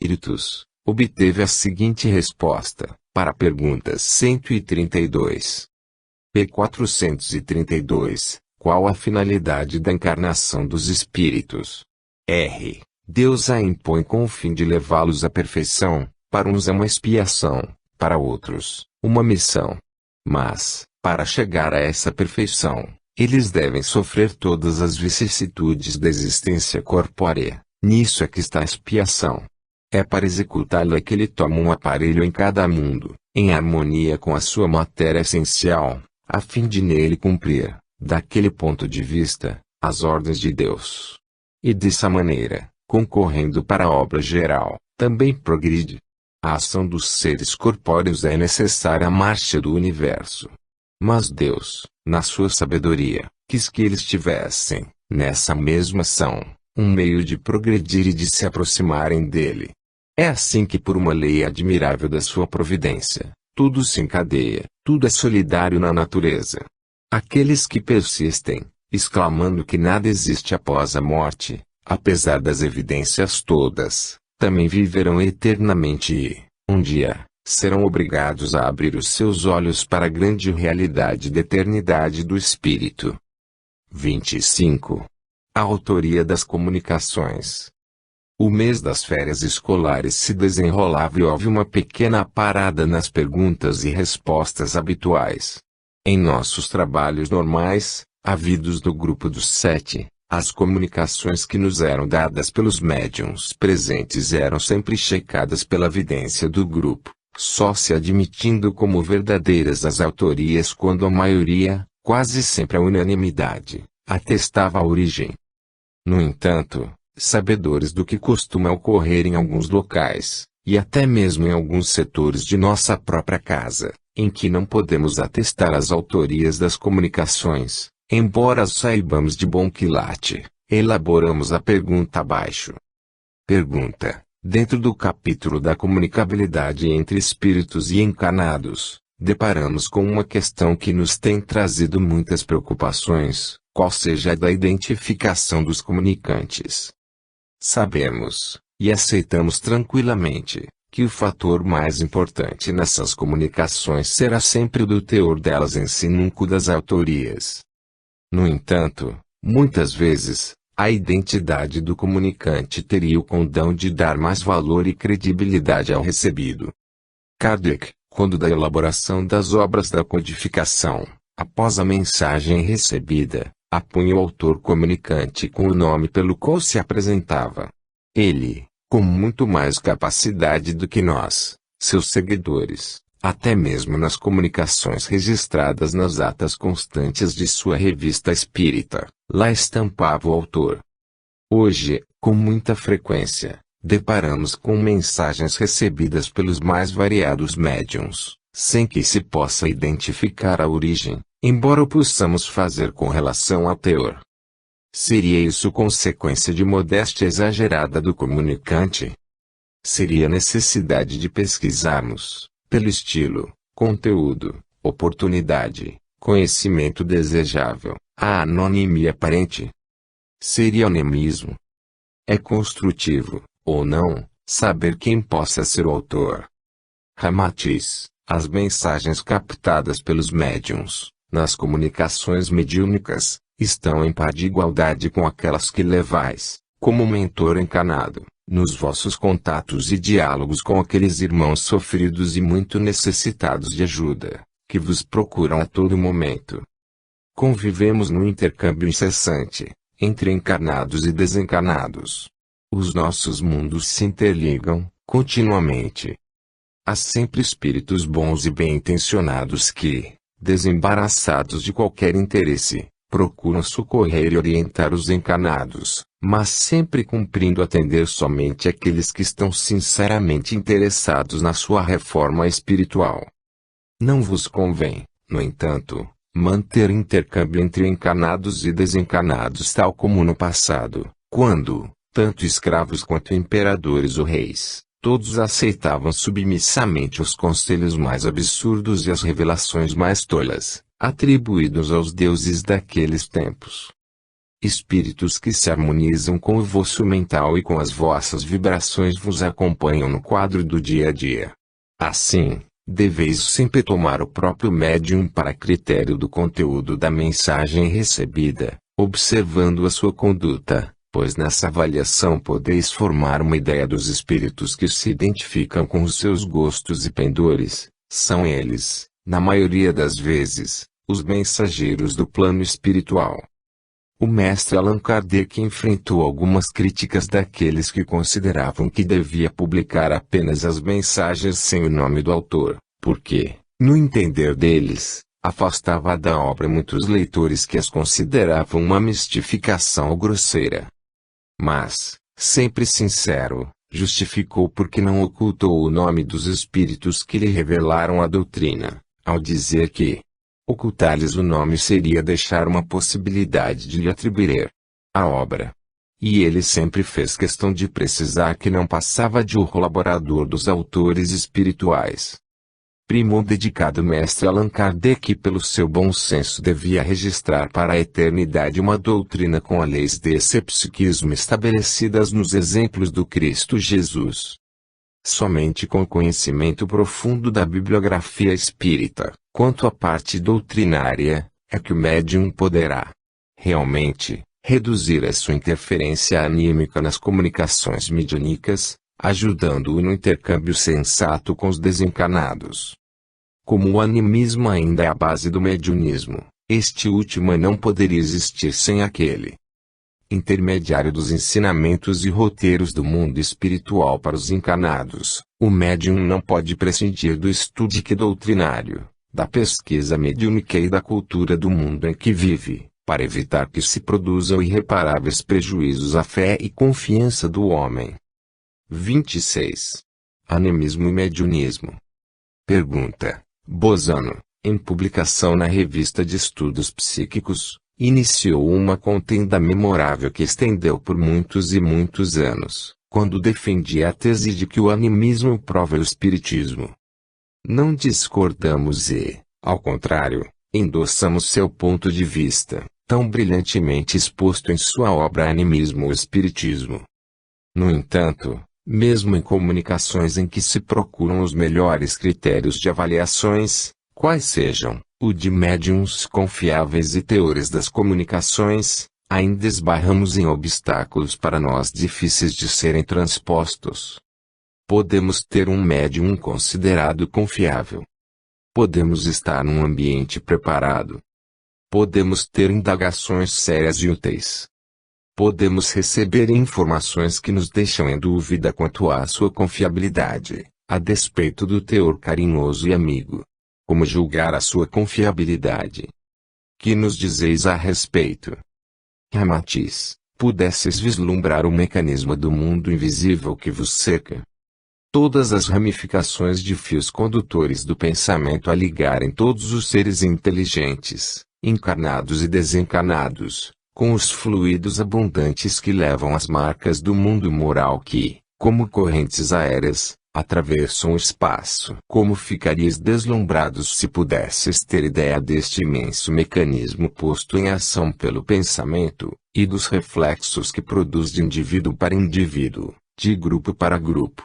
espíritos, obteve a seguinte resposta, para perguntas 132. P. 432. Qual a finalidade da encarnação dos espíritos? R. Deus a impõe com o fim de levá-los à perfeição, para uns é uma expiação, para outros, uma missão. Mas, para chegar a essa perfeição, eles devem sofrer todas as vicissitudes da existência corpórea, nisso é que está a expiação. É para executá-la que ele toma um aparelho em cada mundo, em harmonia com a sua matéria essencial, a fim de nele cumprir, daquele ponto de vista, as ordens de Deus. E dessa maneira, concorrendo para a obra geral, também progride. A ação dos seres corpóreos é necessária à marcha do universo. Mas Deus, na sua sabedoria, quis que eles tivessem, nessa mesma ação, um meio de progredir e de se aproximarem dele. É assim que por uma lei admirável da sua providência, tudo se encadeia, tudo é solidário na natureza. Aqueles que persistem, exclamando que nada existe após a morte, apesar das evidências todas, também viverão eternamente e, um dia, serão obrigados a abrir os seus olhos para a grande realidade da eternidade do Espírito. 25. A autoria das comunicações. O mês das férias escolares se desenrolava e houve uma pequena parada nas perguntas e respostas habituais. Em nossos trabalhos normais, havidos do grupo dos 7, as comunicações que nos eram dadas pelos médiuns presentes eram sempre checadas pela vidência do grupo, só se admitindo como verdadeiras as autorias quando a maioria, quase sempre a unanimidade, atestava a origem. No entanto, sabedores do que costuma ocorrer em alguns locais, e até mesmo em alguns setores de nossa própria casa, em que não podemos atestar as autorias das comunicações, embora as saibamos de bom quilate, elaboramos a pergunta abaixo. Pergunta: dentro do capítulo da comunicabilidade entre espíritos e encarnados, deparamos com uma questão que nos tem trazido muitas preocupações, qual seja a da identificação dos comunicantes. Sabemos, e aceitamos tranquilamente, que o fator mais importante nessas comunicações será sempre o do teor delas em si, nunca o das autorias. No entanto, muitas vezes, a identidade do comunicante teria o condão de dar mais valor e credibilidade ao recebido. Kardec, quando da elaboração das obras da codificação, após a mensagem recebida, apunha o autor comunicante com o nome pelo qual se apresentava. Ele, com muito mais capacidade do que nós, seus seguidores, até mesmo nas comunicações registradas nas atas constantes de sua revista espírita, lá estampava o autor. Hoje, com muita frequência, deparamos com mensagens recebidas pelos mais variados médiuns, sem que se possa identificar a origem, embora o possamos fazer com relação ao teor. Seria isso consequência de modéstia exagerada do comunicante? Seria necessidade de pesquisarmos, pelo estilo, conteúdo, oportunidade, conhecimento desejável, a anoнимia aparente? Seria onemismo? É construtivo, ou não, saber quem possa ser o autor? Ramatiz, as mensagens captadas pelos médiuns, nas comunicações mediúnicas, estão em par de igualdade com aquelas que levais, como mentor encarnado, nos vossos contatos e diálogos com aqueles irmãos sofridos e muito necessitados de ajuda, que vos procuram a todo momento. Convivemos no intercâmbio incessante, entre encarnados e desencarnados. Os nossos mundos se interligam, continuamente. Há sempre espíritos bons e bem-intencionados que, desembaraçados de qualquer interesse, procuram socorrer e orientar os encarnados, mas sempre cumprindo atender somente aqueles que estão sinceramente interessados na sua reforma espiritual. Não vos convém, no entanto, manter intercâmbio entre encarnados e desencarnados tal como no passado, quando, tanto escravos quanto imperadores ou reis, todos aceitavam submissamente os conselhos mais absurdos e as revelações mais tolas, atribuídos aos deuses daqueles tempos. Espíritos que se harmonizam com o vosso mental e com as vossas vibrações vos acompanham no quadro do dia a dia. Assim, deveis sempre tomar o próprio médium para critério do conteúdo da mensagem recebida, observando a sua conduta, pois nessa avaliação podeis formar uma ideia dos espíritos que se identificam com os seus gostos e pendores. São eles, na maioria das vezes, os mensageiros do plano espiritual. O mestre Allan Kardec enfrentou algumas críticas daqueles que consideravam que devia publicar apenas as mensagens sem o nome do autor, porque, no entender deles, afastava da obra muitos leitores que as consideravam uma mistificação ou grosseira. Mas, sempre sincero, justificou porque não ocultou o nome dos espíritos que lhe revelaram a doutrina, ao dizer que ocultar-lhes o nome seria deixar uma possibilidade de lhe atribuir a obra. E ele sempre fez questão de precisar que não passava de um colaborador dos autores espirituais. Primo dedicado mestre Allan Kardec pelo seu bom senso devia registrar para a eternidade uma doutrina com as leis desse psiquismo estabelecidas nos exemplos do Cristo Jesus. Somente com o conhecimento profundo da bibliografia espírita, quanto à parte doutrinária, é que o médium poderá, realmente, reduzir a sua interferência anímica nas comunicações mediúnicas, ajudando-o no intercâmbio sensato com os desencarnados. Como o animismo ainda é a base do mediunismo, este último não poderia existir sem aquele intermediário dos ensinamentos e roteiros do mundo espiritual para os encarnados. O médium não pode prescindir do estudo doutrinário, da pesquisa mediúnica e da cultura do mundo em que vive, para evitar que se produzam irreparáveis prejuízos à fé e confiança do homem. 26. Animismo e mediunismo. Pergunta: Bozano, em publicação na Revista de Estudos Psíquicos, iniciou uma contenda memorável que estendeu por muitos e muitos anos, quando defendia a tese de que o animismo prova o espiritismo. Não discordamos e, ao contrário, endossamos seu ponto de vista, tão brilhantemente exposto em sua obra Animismo ou Espiritismo. No entanto, mesmo em comunicações em que se procuram os melhores critérios de avaliações, quais sejam o de médiuns confiáveis e teores das comunicações, ainda esbarramos em obstáculos para nós difíceis de serem transpostos. Podemos ter um médium considerado confiável. Podemos estar num ambiente preparado. Podemos ter indagações sérias e úteis. Podemos receber informações que nos deixam em dúvida quanto à sua confiabilidade, a despeito do teor carinhoso e amigo. Como julgar a sua confiabilidade? Que nos dizeis a respeito? Ramatiz, pudesses vislumbrar o mecanismo do mundo invisível que vos cerca. Todas as ramificações de fios condutores do pensamento a ligarem todos os seres inteligentes, encarnados e desencarnados, com os fluidos abundantes que levam as marcas do mundo moral que, como correntes aéreas, atravessam o espaço. Como ficarias deslumbrados se pudesses ter ideia deste imenso mecanismo posto em ação pelo pensamento, e dos reflexos que produz de indivíduo para indivíduo, de grupo para grupo.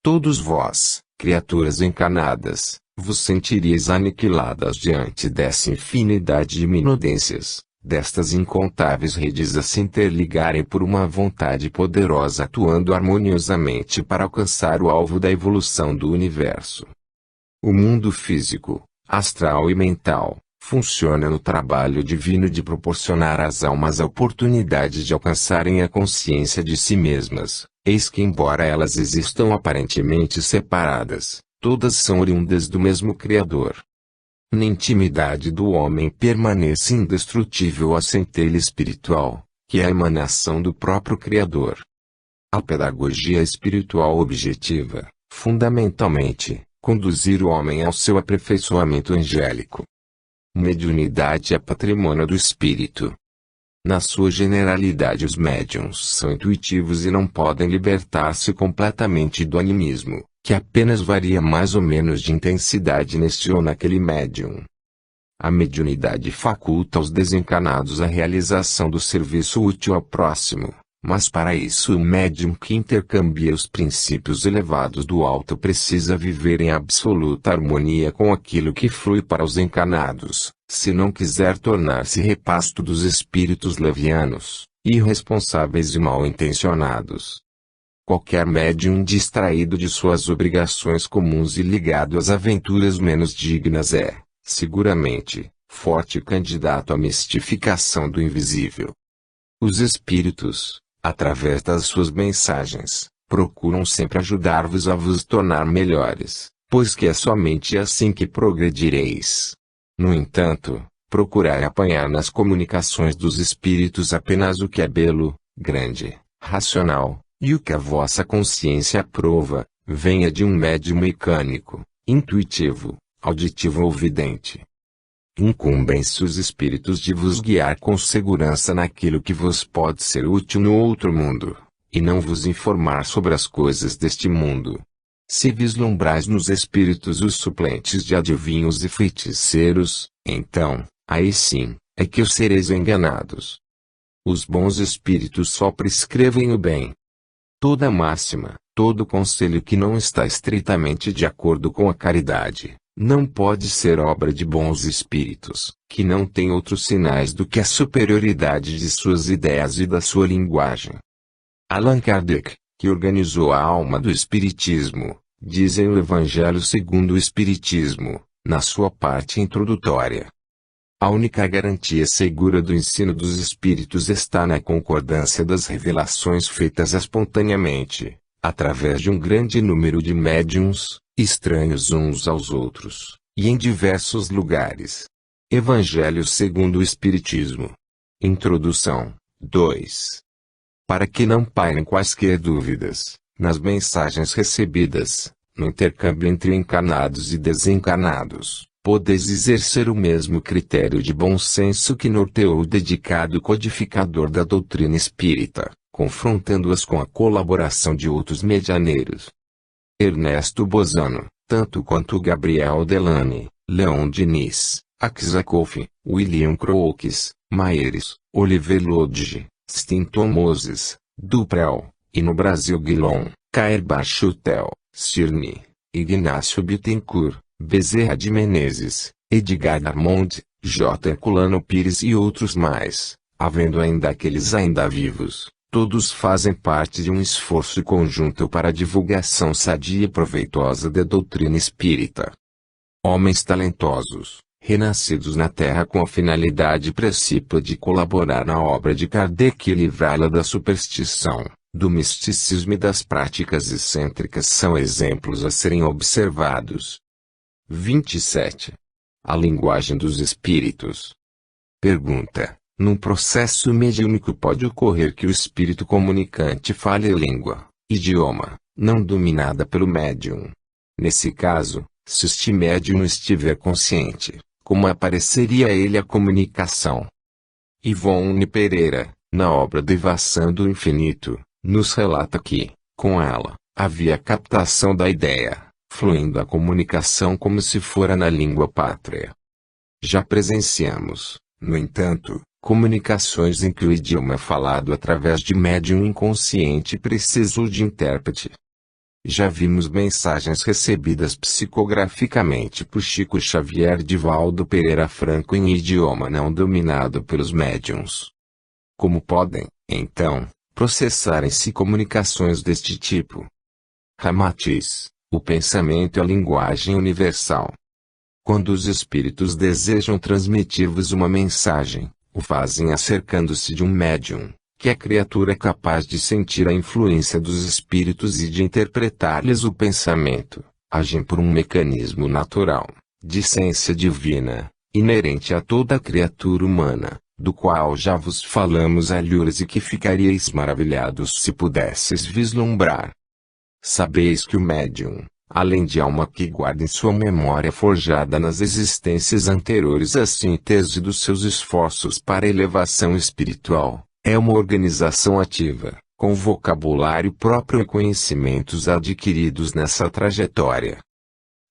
Todos vós, criaturas encarnadas, vos sentiríeis aniquiladas diante dessa infinidade de minudências, destas incontáveis redes a se interligarem por uma vontade poderosa atuando harmoniosamente para alcançar o alvo da evolução do universo. O mundo físico, astral e mental, funciona no trabalho divino de proporcionar às almas a oportunidade de alcançarem a consciência de si mesmas. Eis que, embora elas existam aparentemente separadas, todas são oriundas do mesmo Criador. Na intimidade do homem permanece indestrutível a centelha espiritual, que é a emanação do próprio Criador. A pedagogia espiritual objetiva, fundamentalmente, conduzir o homem ao seu aperfeiçoamento angélico. Mediunidade é patrimônio do espírito. Na sua generalidade, os médiuns são intuitivos e não podem libertar-se completamente do animismo, que apenas varia mais ou menos de intensidade neste ou naquele médium. A mediunidade faculta aos desencarnados a realização do serviço útil ao próximo, mas para isso o médium que intercambia os princípios elevados do alto precisa viver em absoluta harmonia com aquilo que flui para os encarnados, se não quiser tornar-se repasto dos espíritos levianos, irresponsáveis e mal-intencionados. Qualquer médium distraído de suas obrigações comuns e ligado às aventuras menos dignas é, seguramente, forte candidato à mistificação do invisível. Os espíritos, através das suas mensagens, procuram sempre ajudar-vos a vos tornar melhores, pois que é somente assim que progredireis. No entanto, procurai apanhar nas comunicações dos espíritos apenas o que é belo, grande, racional, e o que a vossa consciência aprova, venha de um médium mecânico, intuitivo, auditivo ou vidente. Incumbem-se os espíritos de vos guiar com segurança naquilo que vos pode ser útil no outro mundo, e não vos informar sobre as coisas deste mundo. Se vislumbrais nos espíritos os suplentes de adivinhos e feiticeiros, então, aí sim, é que os sereis enganados. Os bons espíritos só prescrevem o bem. Toda máxima, todo conselho que não está estritamente de acordo com a caridade, não pode ser obra de bons espíritos, que não têm outros sinais do que a superioridade de suas ideias e da sua linguagem. Allan Kardec, que organizou a alma do Espiritismo, diz em O Evangelho segundo o Espiritismo, na sua parte introdutória: a única garantia segura do ensino dos espíritos está na concordância das revelações feitas espontaneamente, através de um grande número de médiuns, estranhos uns aos outros, e em diversos lugares. Evangelho segundo o Espiritismo. Introdução. 2. Para que não pairem quaisquer dúvidas, nas mensagens recebidas, no intercâmbio entre encarnados e desencarnados, podeis exercer o mesmo critério de bom senso que norteou o dedicado codificador da doutrina espírita, confrontando-as com a colaboração de outros medianeiros. Ernesto Bozano, tanto quanto Gabriel Delany, Leon Diniz, Aksakoff, William Crookes, Maieres, Oliver Lodge, Stinton Moses, Duprel, e no Brasil Guilhom, Caer Bachutel, Cirne, Ignácio Bittencourt, Bezerra de Menezes, Edgar Darmond, J. Herculano Pires e outros mais, havendo ainda aqueles ainda vivos, todos fazem parte de um esforço conjunto para a divulgação sadia e proveitosa da doutrina espírita. Homens talentosos, renascidos na Terra com a finalidade precípua de colaborar na obra de Kardec e livrá-la da superstição, do misticismo e das práticas excêntricas são exemplos a serem observados. 27. A linguagem dos espíritos. Pergunta: num processo mediúnico pode ocorrer que o espírito comunicante fale a língua, idioma, não dominada pelo médium? Nesse caso, se este médium estiver consciente, como apareceria a ele a comunicação? Ivone Pereira, na obra Devassando do Infinito, nos relata que, com ela, havia captação da ideia, fluindo a comunicação como se fora na língua pátria. Já presenciamos, no entanto, comunicações em que o idioma é falado através de médium inconsciente precisou de intérprete. Já vimos mensagens recebidas psicograficamente por Chico Xavier de Valdo Pereira Franco em idioma não dominado pelos médiuns. Como podem, então, processarem-se comunicações deste tipo? Ramatiz, o pensamento é a linguagem universal. Quando os espíritos desejam transmitir-vos uma mensagem, o fazem acercando-se de um médium, que é criatura capaz de sentir a influência dos espíritos e de interpretar-lhes o pensamento, agem por um mecanismo natural, de essência divina, inerente a toda criatura humana, do qual já vos falamos alhures e que ficaríeis maravilhados se pudesseis vislumbrar. Sabeis que o médium, além de alma que guarda em sua memória forjada nas existências anteriores a síntese dos seus esforços para elevação espiritual, é uma organização ativa, com vocabulário próprio e conhecimentos adquiridos nessa trajetória.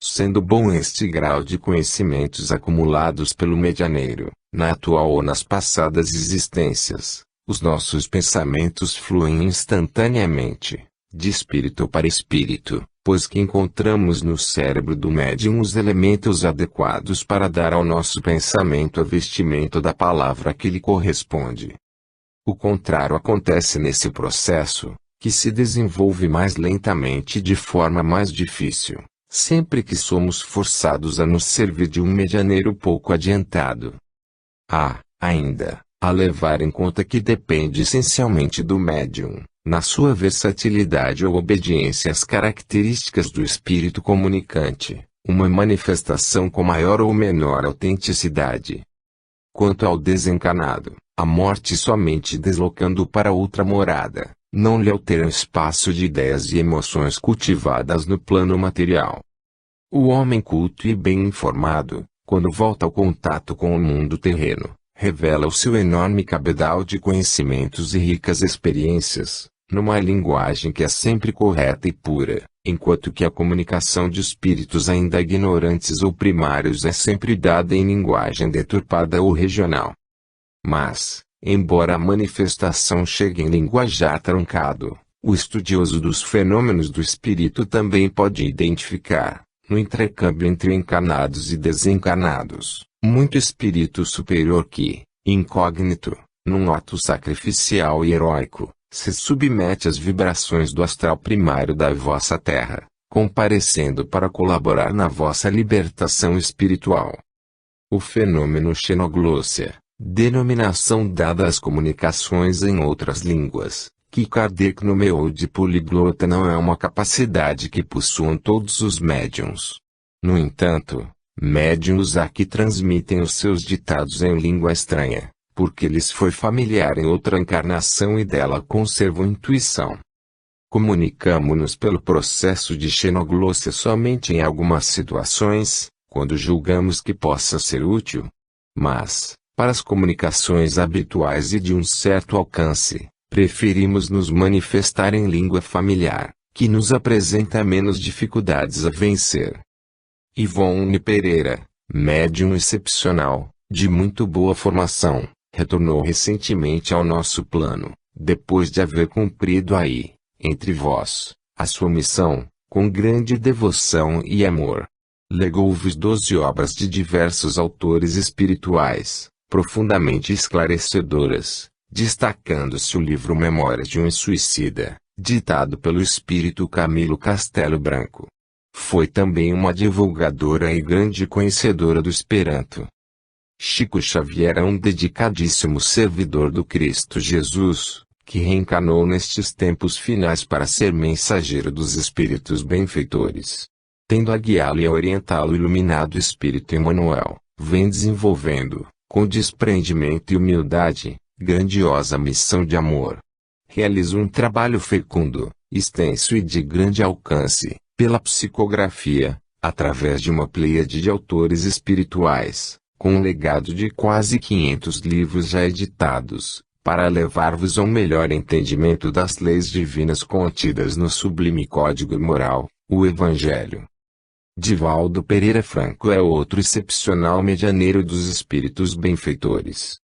Sendo bom este grau de conhecimentos acumulados pelo medianeiro, na atual ou nas passadas existências, os nossos pensamentos fluem instantaneamente, de espírito para espírito, pois que encontramos no cérebro do médium os elementos adequados para dar ao nosso pensamento a vestimenta da palavra que lhe corresponde. O contrário acontece nesse processo, que se desenvolve mais lentamente e de forma mais difícil, sempre que somos forçados a nos servir de um medianeiro pouco adiantado. Há, ainda, a levar em conta que depende essencialmente do médium, na sua versatilidade ou obediência às características do espírito comunicante, uma manifestação com maior ou menor autenticidade. Quanto ao desencarnado, a morte somente deslocando-o para outra morada, não lhe altera o espaço de ideias e emoções cultivadas no plano material. O homem culto e bem informado, quando volta ao contato com o mundo terreno, revela o seu enorme cabedal de conhecimentos e ricas experiências, numa linguagem que é sempre correta e pura, enquanto que a comunicação de espíritos ainda ignorantes ou primários é sempre dada em linguagem deturpada ou regional. Mas, embora a manifestação chegue em linguajar truncado, o estudioso dos fenômenos do espírito também pode identificar, no intercâmbio entre encarnados e desencarnados, muito espírito superior que, incógnito, num ato sacrificial e heróico, se submete às vibrações do astral primário da vossa terra, comparecendo para colaborar na vossa libertação espiritual. O fenômeno xenoglossia, denominação dada às comunicações em outras línguas, que Kardec nomeou de poliglota, não é uma capacidade que possuam todos os médiuns. No entanto, médiuns há que transmitem os seus ditados em língua estranha, porque lhes foi familiar em outra encarnação e dela conservam intuição. Comunicamo-nos pelo processo de xenoglossia somente em algumas situações, quando julgamos que possa ser útil. Mas, para as comunicações habituais e de um certo alcance, preferimos nos manifestar em língua familiar, que nos apresenta menos dificuldades a vencer. Ivone Pereira, médium excepcional, de muito boa formação, retornou recentemente ao nosso plano, depois de haver cumprido aí, entre vós, a sua missão, com grande devoção e amor. Legou-vos 12 obras de diversos autores espirituais, profundamente esclarecedoras, destacando-se o livro Memórias de um Suicida, ditado pelo espírito Camilo Castelo Branco. Foi também uma divulgadora e grande conhecedora do Esperanto. Chico Xavier é um dedicadíssimo servidor do Cristo Jesus, que reencarnou nestes tempos finais para ser mensageiro dos espíritos benfeitores. Tendo a guiá-lo e a orientá-lo o iluminado Espírito Emmanuel, vem desenvolvendo, com desprendimento e humildade, grandiosa missão de amor. Realiza um trabalho fecundo, extenso e de grande alcance, pela psicografia, através de uma pleiade de autores espirituais, com um legado de quase 500 livros já editados, para levar-vos a um melhor entendimento das leis divinas contidas no sublime código moral, o Evangelho. Divaldo Pereira Franco é outro excepcional medianeiro dos espíritos benfeitores.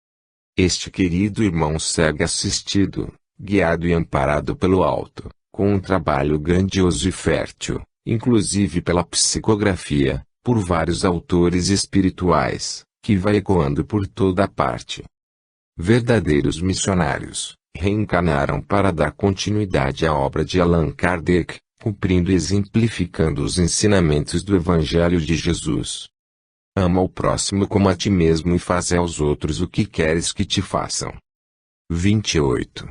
Este querido irmão segue assistido, guiado e amparado pelo alto, com um trabalho grandioso e fértil, inclusive pela psicografia, por vários autores espirituais, que vai ecoando por toda parte. Verdadeiros missionários, reencarnaram para dar continuidade à obra de Allan Kardec, cumprindo e exemplificando os ensinamentos do Evangelho de Jesus. Ama o próximo como a ti mesmo e faz aos outros o que queres que te façam. 28.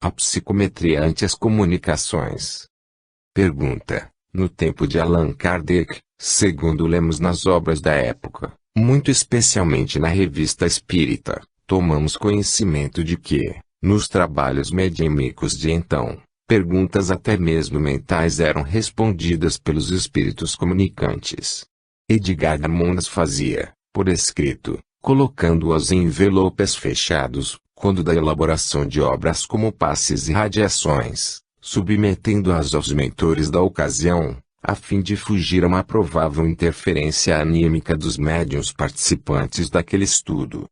A psicometria ante as comunicações. Pergunta: no tempo de Allan Kardec, segundo lemos nas obras da época, muito especialmente na Revista Espírita, tomamos conhecimento de que, nos trabalhos mediúmicos de então, perguntas até mesmo mentais eram respondidas pelos espíritos comunicantes. Edgar Drummond as fazia, por escrito, colocando-as em envelopes fechados, quando da elaboração de obras como passes e radiações, submetendo-as aos mentores da ocasião, a fim de fugir a uma provável interferência anímica dos médiuns participantes daquele estudo.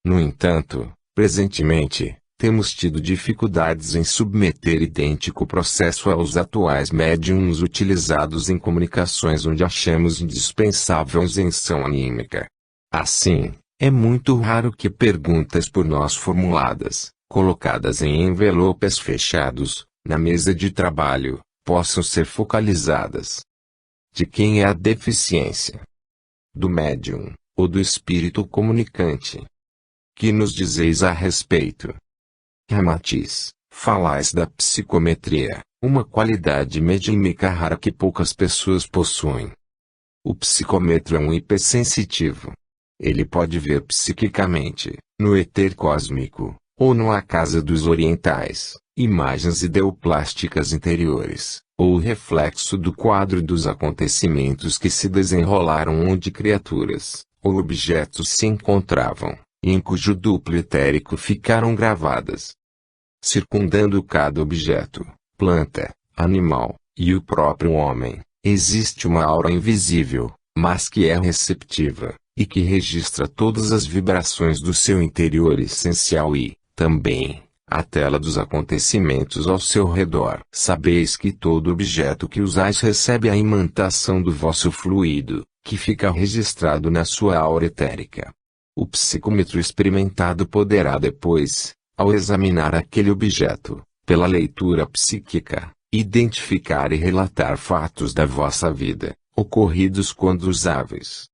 No entanto, presentemente, temos tido dificuldades em submeter idêntico processo aos atuais médiums utilizados em comunicações onde achamos indispensável a isenção anímica. Assim, é muito raro que perguntas por nós formuladas, colocadas em envelopes fechados, na mesa de trabalho, possam ser focalizadas. De quem é a deficiência? Do médium, ou do espírito comunicante? Que nos dizeis a respeito? Ramatiz, falais da psicometria, uma qualidade mediúmica rara que poucas pessoas possuem. O psicômetro é um hipersensitivo. Ele pode ver psiquicamente, no éter cósmico, ou na casa dos orientais, imagens ideoplásticas interiores, ou o reflexo do quadro dos acontecimentos que se desenrolaram onde criaturas, ou objetos se encontravam, e em cujo duplo etérico ficaram gravadas. Circundando cada objeto, planta, animal, e o próprio homem, existe uma aura invisível, mas que é receptiva, e que registra todas as vibrações do seu interior essencial e, também, a tela dos acontecimentos ao seu redor. Sabeis que todo objeto que usais recebe a imantação do vosso fluido, que fica registrado na sua aura etérica. O psicômetro experimentado poderá depois, ao examinar aquele objeto, pela leitura psíquica, identificar e relatar fatos da vossa vida, ocorridos quando usáveis.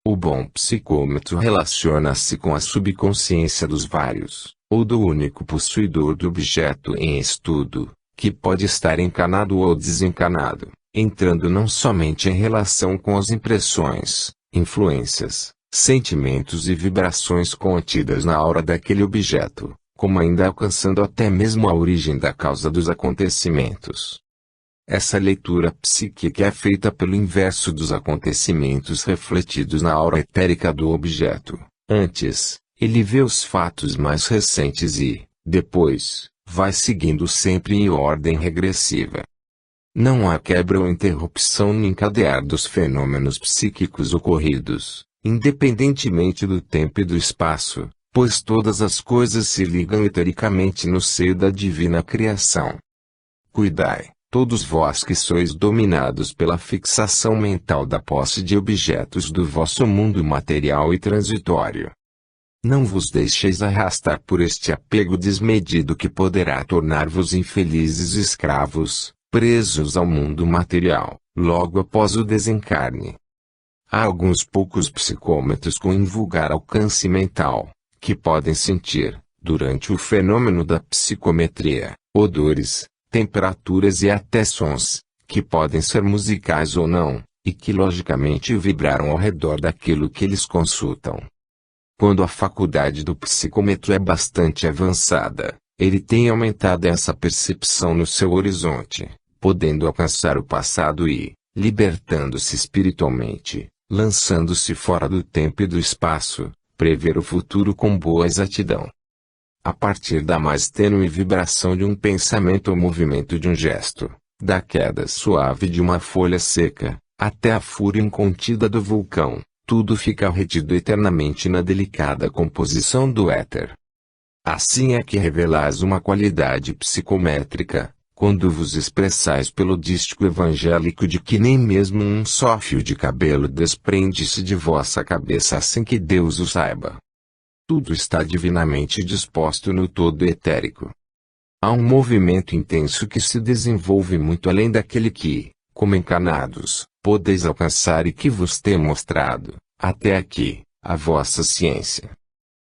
O bom psicômetro relaciona-se com a subconsciência dos vários, ou do único possuidor do objeto em estudo, que pode estar encanado ou desencanado, entrando não somente em relação com as impressões, influências, sentimentos e vibrações contidas na aura daquele objeto, como ainda alcançando até mesmo a origem da causa dos acontecimentos. Essa leitura psíquica é feita pelo inverso dos acontecimentos refletidos na aura etérica do objeto. Antes, ele vê os fatos mais recentes e, depois, vai seguindo sempre em ordem regressiva. Não há quebra ou interrupção no encadear dos fenômenos psíquicos ocorridos, independentemente do tempo e do espaço, pois todas as coisas se ligam etericamente no seio da divina criação. Cuidai, todos vós que sois dominados pela fixação mental da posse de objetos do vosso mundo material e transitório. Não vos deixeis arrastar por este apego desmedido que poderá tornar-vos infelizes escravos, presos ao mundo material, logo após o desencarne. Há alguns poucos psicômetros com invulgar alcance mental, que podem sentir, durante o fenômeno da psicometria, odores, temperaturas e até sons, que podem ser musicais ou não, e que logicamente vibraram ao redor daquilo que eles consultam. Quando a faculdade do psicômetro é bastante avançada, ele tem aumentado essa percepção no seu horizonte, podendo alcançar o passado e, libertando-se espiritualmente, lançando-se fora do tempo e do espaço, prever o futuro com boa exatidão. A partir da mais tênue vibração de um pensamento ou movimento de um gesto, da queda suave de uma folha seca, até a fúria incontida do vulcão, tudo fica retido eternamente na delicada composição do éter. Assim é que revelais uma qualidade psicométrica, quando vos expressais pelo dístico evangélico de que nem mesmo um só fio de cabelo desprende-se de vossa cabeça sem que Deus o saiba. Tudo está divinamente disposto no todo etérico. Há um movimento intenso que se desenvolve muito além daquele que, como encanados, podeis alcançar e que vos tem mostrado, até aqui, a vossa ciência.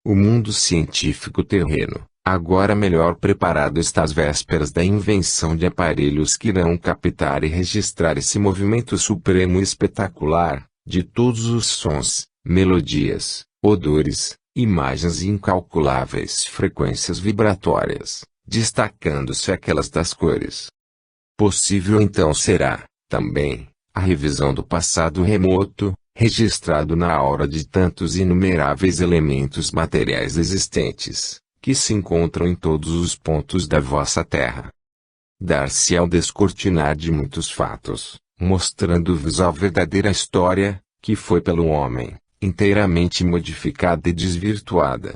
O mundo científico terreno, agora melhor preparado está às vésperas da invenção de aparelhos que irão captar e registrar esse movimento supremo e espetacular, de todos os sons, melodias, odores, imagens e incalculáveis frequências vibratórias, destacando-se aquelas das cores. Possível então será, também, a revisão do passado remoto, registrado na aura de tantos inumeráveis elementos materiais existentes, que se encontram em todos os pontos da vossa terra. Dar-se ao descortinar de muitos fatos, mostrando-vos a verdadeira história, que foi pelo homem, inteiramente modificada e desvirtuada.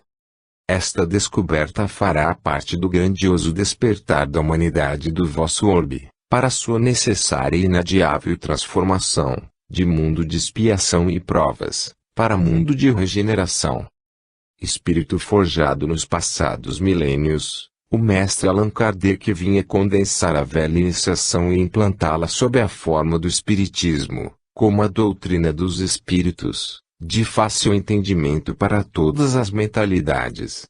Esta descoberta fará parte do grandioso despertar da humanidade do vosso orbe, para sua necessária e inadiável transformação, de mundo de expiação e provas, para mundo de regeneração. Espírito forjado nos passados milênios, o mestre Allan Kardec vinha condensar a velha iniciação e implantá-la sob a forma do espiritismo, como a doutrina dos espíritos, de fácil entendimento para todas as mentalidades.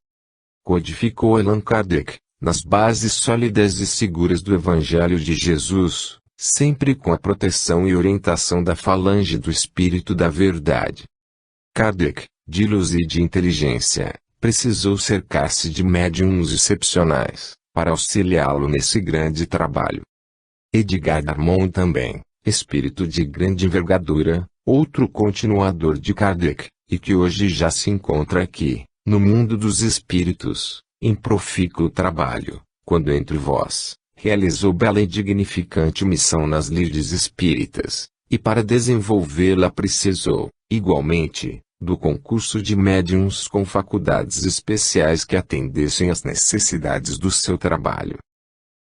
Codificou Allan Kardec, nas bases sólidas e seguras do Evangelho de Jesus, sempre com a proteção e orientação da falange do Espírito da Verdade. Kardec, de luz e de inteligência, precisou cercar-se de médiuns excepcionais, para auxiliá-lo nesse grande trabalho. Edgar Darmon também, espírito de grande envergadura, outro continuador de Kardec, e que hoje já se encontra aqui, no mundo dos espíritos, em profícuo trabalho, quando entre vós, realizou bela e dignificante missão nas lides espíritas, e para desenvolvê-la precisou, igualmente, do concurso de médiuns com faculdades especiais que atendessem às necessidades do seu trabalho.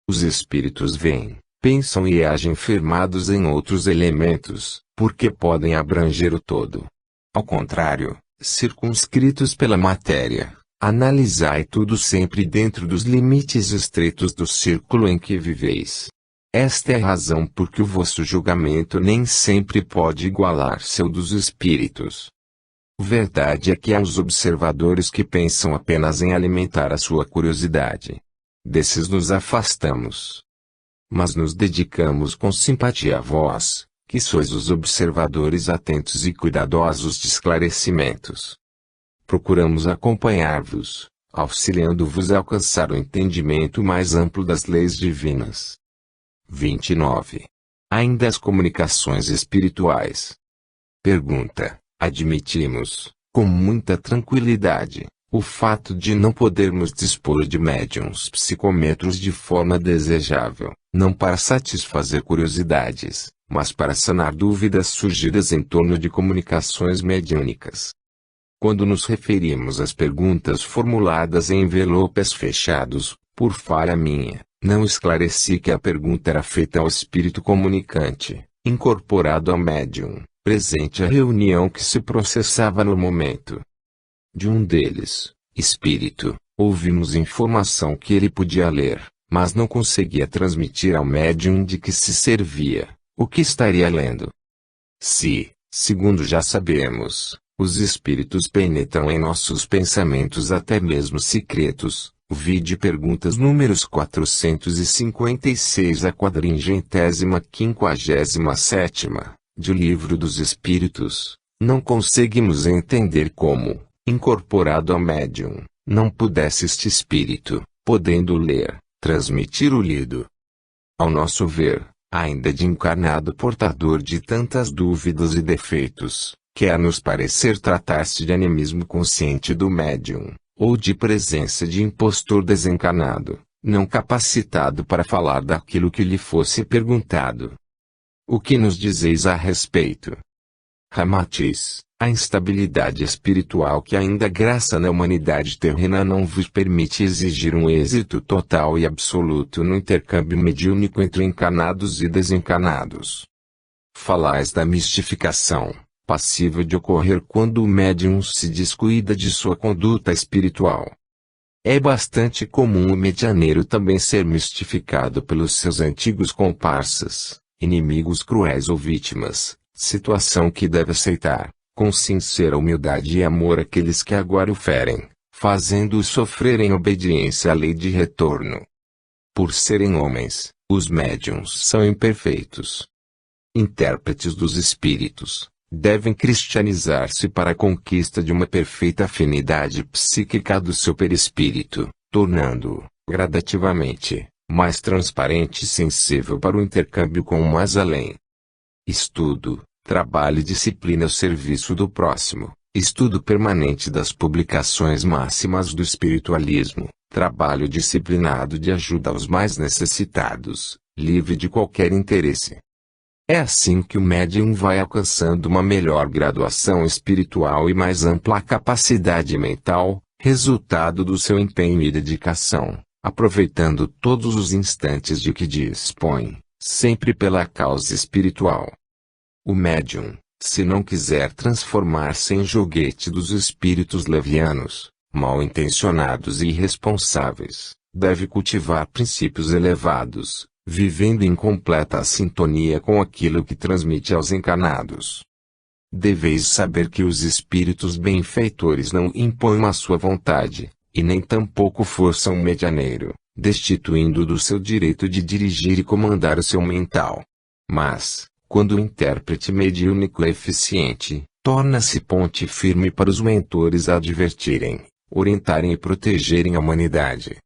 Os espíritos veem, pensam e agem firmados em outros elementos, porque podem abranger o todo. Ao contrário, circunscritos pela matéria, analisai tudo sempre dentro dos limites estreitos do círculo em que viveis. Esta é a razão por que o vosso julgamento nem sempre pode igualar-se ao dos espíritos. Verdade é que há os observadores que pensam apenas em alimentar a sua curiosidade. Desses nos afastamos. Mas nos dedicamos com simpatia a vós, que sois os observadores atentos e cuidadosos de esclarecimentos. Procuramos acompanhar-vos, auxiliando-vos a alcançar o entendimento mais amplo das leis divinas. 29. Ainda as comunicações espirituais. Pergunta. Admitimos, com muita tranquilidade, o fato de não podermos dispor de médiuns psicômetros de forma desejável, não para satisfazer curiosidades, mas para sanar dúvidas surgidas em torno de comunicações mediúnicas. Quando nos referimos às perguntas formuladas em envelopes fechados, por falha minha, não esclareci que a pergunta era feita ao espírito comunicante, incorporado ao médium, presente à reunião que se processava no momento. De um deles, espírito, ouvimos informação que ele podia ler, mas não conseguia transmitir ao médium de que se servia, o que estaria lendo. Se, segundo já sabemos, os espíritos penetram em nossos pensamentos até mesmo secretos, vide perguntas números 456 a 457ª. De Livro dos Espíritos, não conseguimos entender como, incorporado ao médium, não pudesse este espírito, podendo ler, transmitir o lido. Ao nosso ver, ainda de encarnado portador de tantas dúvidas e defeitos, quer-nos parecer tratar-se de animismo consciente do médium, ou de presença de impostor desencarnado, não capacitado para falar daquilo que lhe fosse perguntado. O que nos dizeis a respeito? Ramatiz, a instabilidade espiritual que ainda graça na humanidade terrena não vos permite exigir um êxito total e absoluto no intercâmbio mediúnico entre encarnados e desencarnados. Falais da mistificação, passível de ocorrer quando o médium se descuida de sua conduta espiritual. É bastante comum o medianeiro também ser mistificado pelos seus antigos comparsas, inimigos cruéis ou vítimas, situação que deve aceitar, com sincera humildade e amor aqueles que agora o ferem, fazendo-o sofrer em obediência à lei de retorno. Por serem homens, os médiuns são imperfeitos. Intérpretes dos espíritos, devem cristianizar-se para a conquista de uma perfeita afinidade psíquica do seu perispírito, tornando-o, gradativamente, mais transparente e sensível para o intercâmbio com o mais além. Estudo, trabalho e disciplina ao serviço do próximo, estudo permanente das publicações máximas do espiritualismo, trabalho disciplinado de ajuda aos mais necessitados, livre de qualquer interesse É assim que o médium vai alcançando uma melhor graduação espiritual e mais ampla capacidade mental, resultado do seu empenho e dedicação, aproveitando todos os instantes de que dispõe, sempre pela causa espiritual. O médium, se não quiser transformar-se em joguete dos espíritos levianos, mal intencionados e irresponsáveis, deve cultivar princípios elevados, vivendo em completa sintonia com aquilo que transmite aos encarnados. Deveis saber que os espíritos benfeitores não impõem a sua vontade, e nem tampouco forçam o medianeiro, destituindo do seu direito de dirigir e comandar o seu mental. Mas, quando o intérprete mediúnico é eficiente, torna-se ponte firme para os mentores advertirem, orientarem e protegerem a humanidade.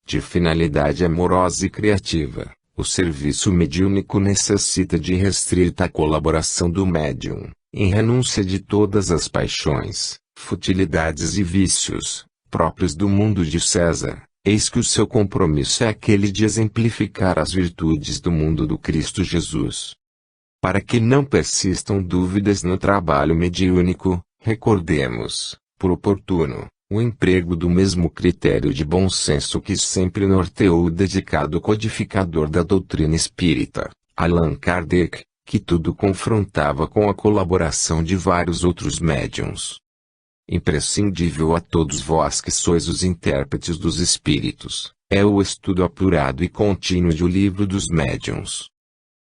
De finalidade amorosa e criativa, o serviço mediúnico necessita de restrita colaboração do médium, em renúncia de todas as paixões, futilidades e vícios, próprios do mundo de César. Eis que o seu compromisso é aquele de exemplificar as virtudes do mundo do Cristo Jesus. Para que não persistam dúvidas no trabalho mediúnico, recordemos, por oportuno, o emprego do mesmo critério de bom senso que sempre norteou o dedicado codificador da doutrina espírita, Allan Kardec, que tudo confrontava com a colaboração de vários outros médiuns. Imprescindível a todos vós que sois os intérpretes dos espíritos, é o estudo apurado e contínuo do Livro dos Médiuns.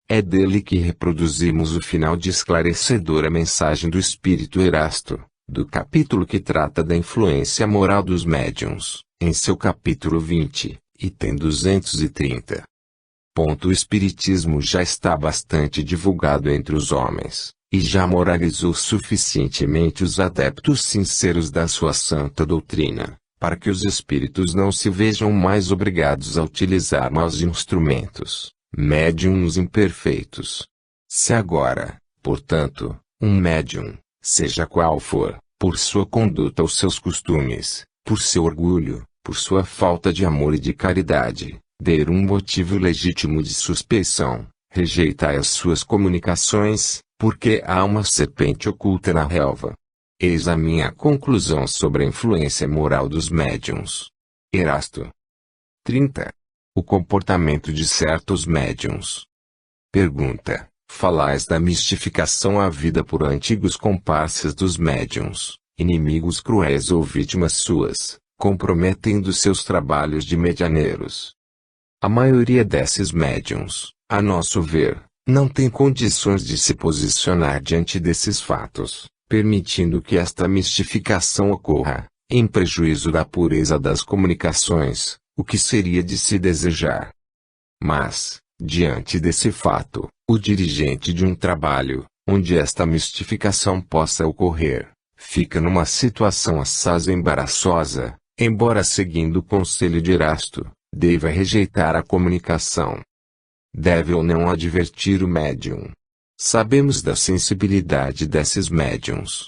É dele que reproduzimos o final de esclarecedora mensagem do Espírito Erasto, do capítulo que trata da influência moral dos médiuns, em seu capítulo 20, item 230. O Espiritismo já está bastante divulgado entre os homens, e já moralizou suficientemente os adeptos sinceros da sua santa doutrina, para que os espíritos não se vejam mais obrigados a utilizar maus instrumentos, médiuns imperfeitos. Se agora, portanto, um médium, seja qual for, por sua conduta ou seus costumes, por seu orgulho, por sua falta de amor e de caridade, der um motivo legítimo de suspeição, rejeitai as suas comunicações, porque há uma serpente oculta na relva. Eis a minha conclusão sobre a influência moral dos médiuns. Erasto. 30. O comportamento de certos médiuns. Pergunta: falais da mistificação havida por antigos comparsas dos médiuns, inimigos cruéis ou vítimas suas, comprometendo seus trabalhos de medianeiros. A maioria desses médiuns, a nosso ver, não tem condições de se posicionar diante desses fatos, permitindo que esta mistificação ocorra, em prejuízo da pureza das comunicações, o que seria de se desejar. Mas, diante desse fato, o dirigente de um trabalho, onde esta mistificação possa ocorrer, fica numa situação assaz embaraçosa, embora seguindo o conselho de Erasto, deva rejeitar a comunicação. Deve ou não advertir o médium. Sabemos da sensibilidade desses médiuns.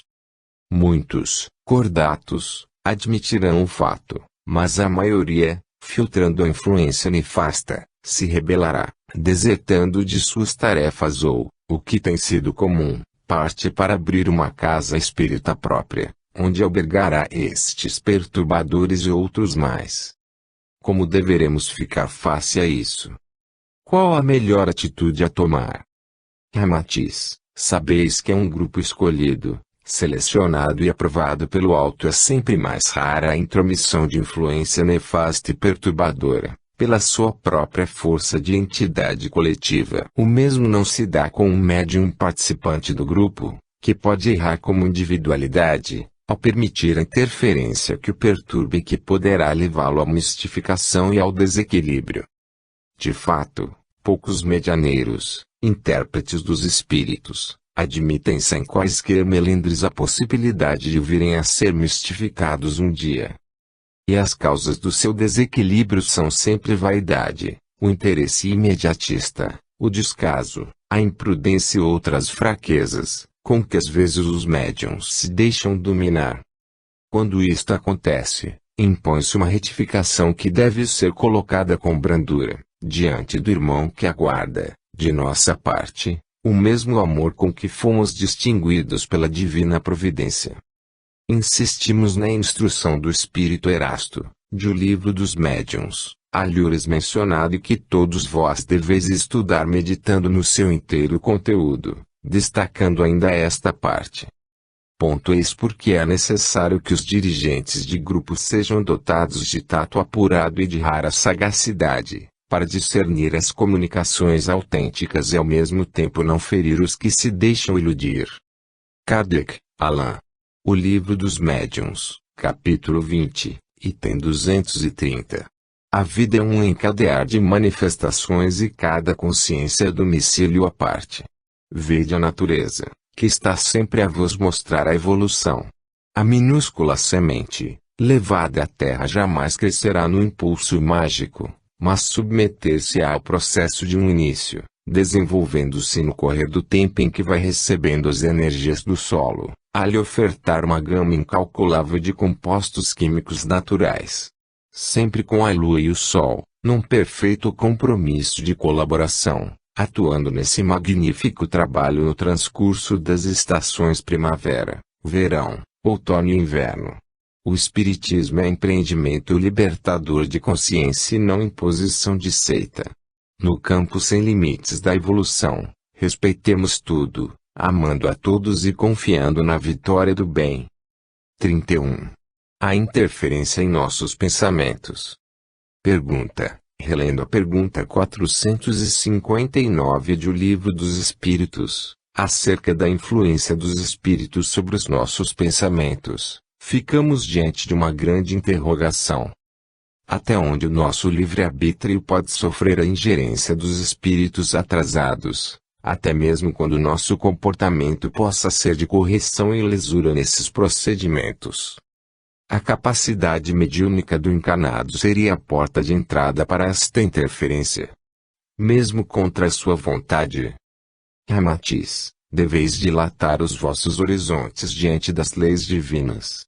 Muitos, cordatos, admitirão o fato, mas a maioria, filtrando a influência nefasta, se rebelará, desertando de suas tarefas ou, o que tem sido comum, parte para abrir uma casa espírita própria, onde albergará estes perturbadores e outros mais. Como deveremos ficar face a isso? Qual a melhor atitude a tomar? Ramatiz, sabeis que é um grupo escolhido, selecionado e aprovado pelo alto é sempre mais rara a intromissão de influência nefasta e perturbadora, pela sua própria força de entidade coletiva. O mesmo não se dá com um médium participante do grupo, que pode errar como individualidade, ao permitir a interferência que o perturbe e que poderá levá-lo à mistificação e ao desequilíbrio. De fato, poucos medianeiros, intérpretes dos espíritos, admitem sem quaisquer melindres a possibilidade de virem a ser mistificados um dia. E as causas do seu desequilíbrio são sempre vaidade, o interesse imediatista, o descaso, a imprudência e outras fraquezas, com que às vezes os médiuns se deixam dominar. Quando isto acontece, impõe-se uma retificação que deve ser colocada com brandura, diante do irmão que aguarda, de nossa parte, o mesmo amor com que fomos distinguidos pela divina providência. Insistimos na instrução do Espírito Erasto, de O Livro dos Médiuns, alhures mencionado e que todos vós deveis estudar meditando no seu inteiro conteúdo, destacando ainda esta parte. Eis porque é necessário que os dirigentes de grupos sejam dotados de tato apurado e de rara sagacidade, para discernir as comunicações autênticas e ao mesmo tempo não ferir os que se deixam iludir. Kardec, Alain. O Livro dos Médiuns, capítulo 20, item 230. A vida é um encadear de manifestações e cada consciência é domicílio à parte. Vede a natureza, que está sempre a vos mostrar a evolução. A minúscula semente, levada à terra jamais crescerá no impulso mágico, mas submeter-se-á ao processo de um início, desenvolvendo-se no correr do tempo em que vai recebendo as energias do solo, a lhe ofertar uma gama incalculável de compostos químicos naturais. Sempre com a lua e o sol, num perfeito compromisso de colaboração, atuando nesse magnífico trabalho no transcurso das estações primavera, verão, outono e inverno. O Espiritismo é empreendimento libertador de consciência e não imposição de seita. No campo sem limites da evolução, respeitemos tudo, amando a todos e confiando na vitória do bem. 31. A interferência em nossos pensamentos. Pergunta, relendo a pergunta 459 de O Livro dos Espíritos, acerca da influência dos espíritos sobre os nossos pensamentos, ficamos diante de uma grande interrogação. Até onde o nosso livre-arbítrio pode sofrer a ingerência dos espíritos atrasados, até mesmo quando nosso comportamento possa ser de correção e lisura nesses procedimentos? A capacidade mediúnica do encarnado seria a porta de entrada para esta interferência. Mesmo contra a sua vontade. Ramatiz, deveis dilatar os vossos horizontes diante das leis divinas.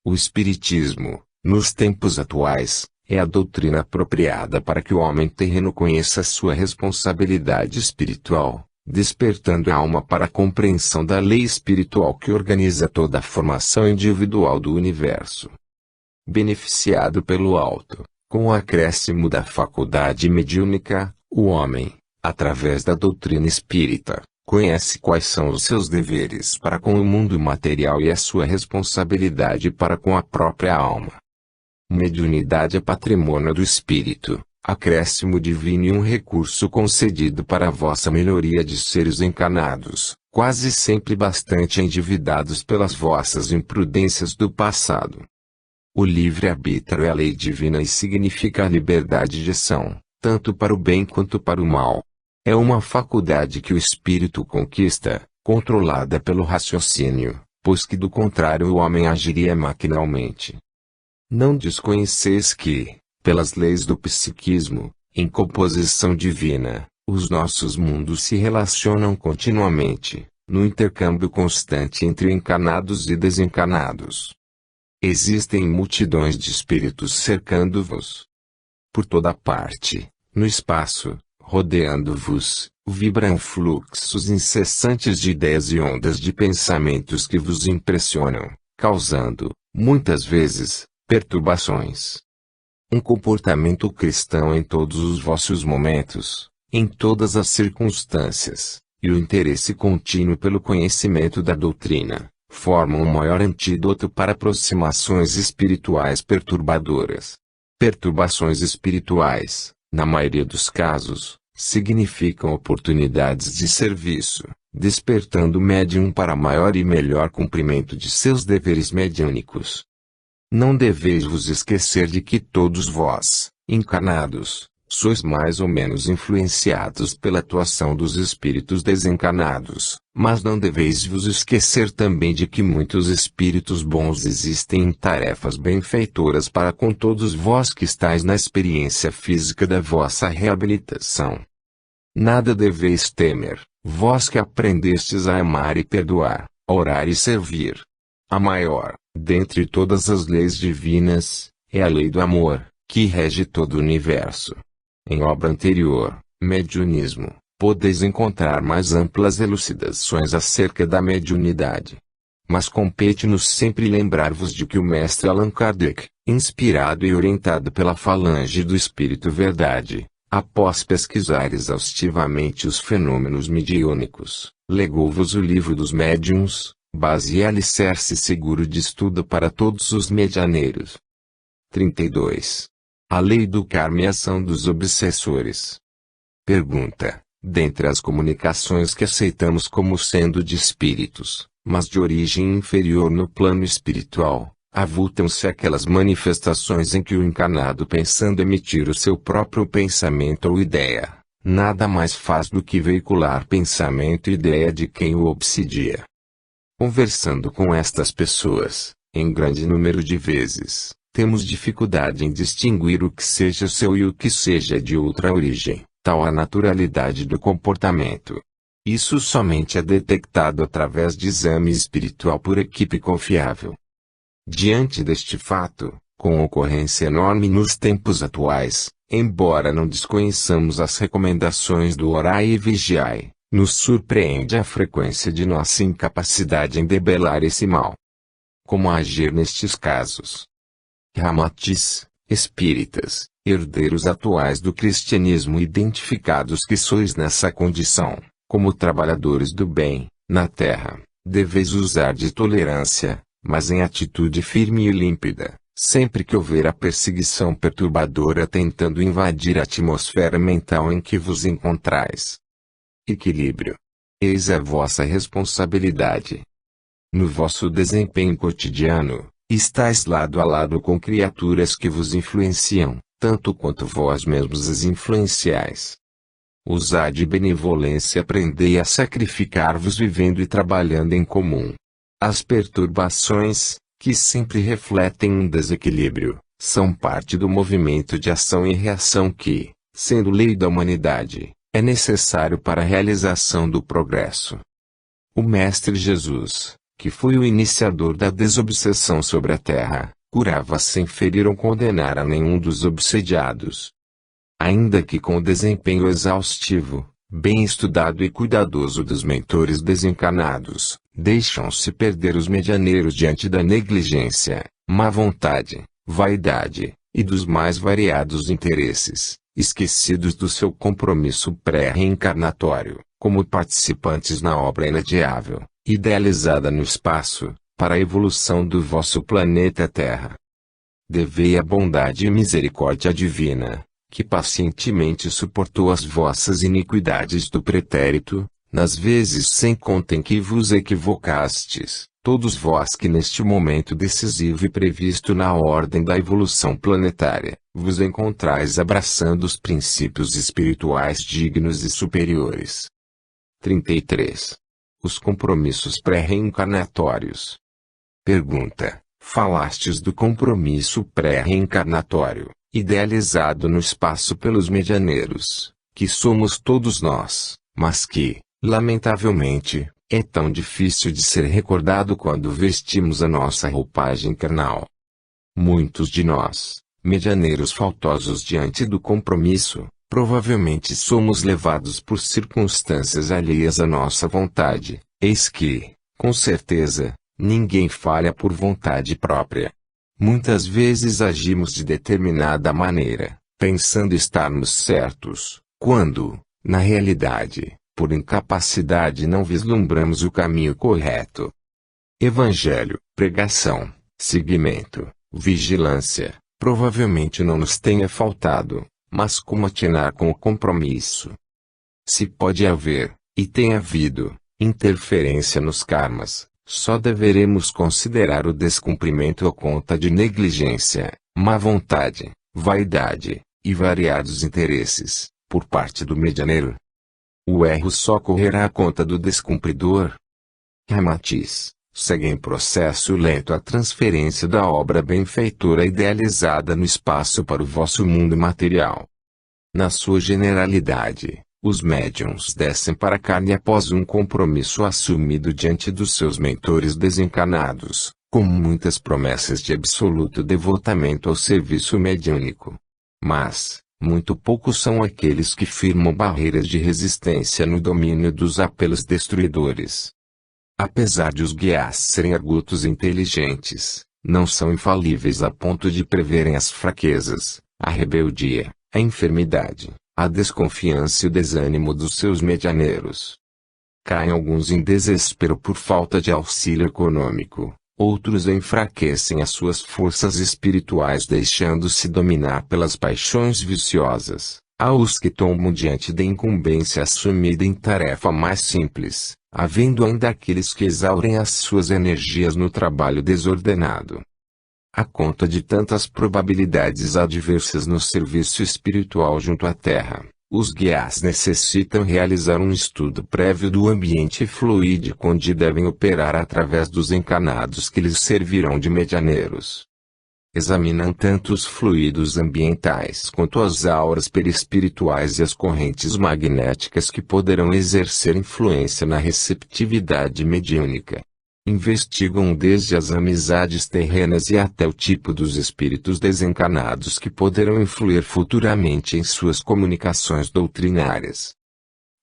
O Espiritismo, nos tempos atuais, é a doutrina apropriada para que o homem terreno conheça sua responsabilidade espiritual, despertando a alma para a compreensão da lei espiritual que organiza toda a formação individual do universo. Beneficiado pelo alto, com o acréscimo da faculdade mediúnica, o homem, através da doutrina espírita, conhece quais são os seus deveres para com o mundo material e a sua responsabilidade para com a própria alma. Mediunidade é patrimônio do espírito, acréscimo divino e um recurso concedido para a vossa melhoria de seres encarnados, quase sempre bastante endividados pelas vossas imprudências do passado. O livre-arbítrio é a lei divina e significa a liberdade de ação, tanto para o bem quanto para o mal. É uma faculdade que o espírito conquista, controlada pelo raciocínio, pois que do contrário o homem agiria maquinalmente. Não desconheceis que, pelas leis do psiquismo, em composição divina, os nossos mundos se relacionam continuamente, no intercâmbio constante entre encarnados e desencarnados. Existem multidões de espíritos cercando-vos. Por toda parte, no espaço, rodeando-vos, vibram fluxos incessantes de ideias e ondas de pensamentos que vos impressionam, causando, muitas vezes, perturbações. Um comportamento cristão em todos os vossos momentos, em todas as circunstâncias, e o interesse contínuo pelo conhecimento da doutrina, formam um maior antídoto para aproximações espirituais perturbadoras. Perturbações espirituais, na maioria dos casos, significam oportunidades de serviço, despertando o médium para maior e melhor cumprimento de seus deveres mediúnicos. Não deveis vos esquecer de que todos vós, encarnados, sois mais ou menos influenciados pela atuação dos espíritos desencarnados, mas não deveis vos esquecer também de que muitos espíritos bons existem em tarefas benfeitoras para com todos vós que estáis na experiência física da vossa reabilitação. Nada deveis temer, vós que aprendestes a amar e perdoar, a orar e servir. A maior, dentre todas as leis divinas, é a lei do amor, que rege todo o universo. Em obra anterior, Mediunismo, podeis encontrar mais amplas elucidações acerca da mediunidade. Mas compete-nos sempre lembrar-vos de que o mestre Allan Kardec, inspirado e orientado pela falange do Espírito Verdade, após pesquisar exaustivamente os fenômenos mediúnicos, legou-vos o Livro dos Médiuns, base e alicerce seguro de estudo para todos os medianeiros. 32. A lei do karma e ação dos obsessores. Pergunta: dentre as comunicações que aceitamos como sendo de espíritos, mas de origem inferior no plano espiritual, avultam-se aquelas manifestações em que o encarnado, pensando emitir o seu próprio pensamento ou ideia, nada mais faz do que veicular pensamento e ideia de quem o obsidia. Conversando com estas pessoas, em grande número de vezes, temos dificuldade em distinguir o que seja seu e o que seja de outra origem, tal a naturalidade do comportamento. Isso somente é detectado através de exame espiritual por equipe confiável. Diante deste fato, com ocorrência enorme nos tempos atuais, embora não desconheçamos as recomendações do orai e vigiai, nos surpreende a frequência de nossa incapacidade em debelar esse mal. Como agir nestes casos? Ramatiz, espíritas, herdeiros atuais do cristianismo, identificados que sois nessa condição, como trabalhadores do bem, na terra, deveis usar de tolerância, mas em atitude firme e límpida, sempre que houver a perseguição perturbadora tentando invadir a atmosfera mental em que vos encontrais. Equilíbrio. Eis a vossa responsabilidade. No vosso desempenho cotidiano, estáis lado a lado com criaturas que vos influenciam, tanto quanto vós mesmos as influenciais. Usai benevolência, aprendei a sacrificar-vos vivendo e trabalhando em comum. As perturbações, que sempre refletem um desequilíbrio, são parte do movimento de ação e reação que, sendo lei da humanidade, é necessário para a realização do progresso. O Mestre Jesus, que foi o iniciador da desobsessão sobre a terra, curava sem ferir ou condenar a nenhum dos obsediados. Ainda que com o desempenho exaustivo, bem estudado e cuidadoso dos mentores desencarnados, deixam-se perder os medianeiros diante da negligência, má vontade, vaidade, e dos mais variados interesses, esquecidos do seu compromisso pré-reencarnatório, como participantes na obra inadiável, idealizada no espaço, para a evolução do vosso planeta Terra. Devei a bondade e misericórdia divina, que pacientemente suportou as vossas iniquidades do pretérito, nas vezes sem conta em que vos equivocastes, todos vós que neste momento decisivo e previsto na ordem da evolução planetária, vos encontrais abraçando os princípios espirituais dignos e superiores. 33. Os compromissos pré-reencarnatórios. Pergunta: falastes do compromisso pré-reencarnatório, idealizado no espaço pelos medianeiros, que somos todos nós, mas que, lamentavelmente, é tão difícil de ser recordado quando vestimos a nossa roupagem carnal. Muitos de nós, medianeiros faltosos diante do compromisso, provavelmente somos levados por circunstâncias alheias à nossa vontade, eis que, com certeza, ninguém falha por vontade própria. Muitas vezes agimos de determinada maneira, pensando estarmos certos, quando, na realidade, por incapacidade não vislumbramos o caminho correto. Evangelho, pregação, seguimento, vigilância, provavelmente não nos tenha faltado, mas como atinar com o compromisso? Se pode haver, e tem havido, interferência nos karmas, só deveremos considerar o descumprimento à conta de negligência, má vontade, vaidade, e variados interesses, por parte do medianeiro. O erro só correrá à conta do descumpridor. Ramatiz, segue em processo lento a transferência da obra benfeitora idealizada no espaço para o vosso mundo material. Na sua generalidade, os médiuns descem para a carne após um compromisso assumido diante dos seus mentores desencarnados, com muitas promessas de absoluto devotamento ao serviço mediúnico. Mas, Muito poucos são aqueles que firmam barreiras de resistência no domínio dos apelos destruidores. Apesar de os guias serem argutos e inteligentes, não são infalíveis a ponto de preverem as fraquezas, a rebeldia, a enfermidade, a desconfiança e o desânimo dos seus medianeiros. Caem alguns em desespero por falta de auxílio econômico, outros enfraquecem as suas forças espirituais deixando-se dominar pelas paixões viciosas. Há os que tombam diante da incumbência assumida em tarefa mais simples, havendo ainda aqueles que exaurem as suas energias no trabalho desordenado. A conta de tantas probabilidades adversas no serviço espiritual junto à Terra, os guias necessitam realizar um estudo prévio do ambiente fluídico onde devem operar através dos encarnados que lhes servirão de medianeiros. Examinam tanto os fluidos ambientais quanto as auras perispirituais e as correntes magnéticas que poderão exercer influência na receptividade mediúnica. Investigam desde as amizades terrenas e até o tipo dos espíritos desencarnados que poderão influir futuramente em suas comunicações doutrinárias.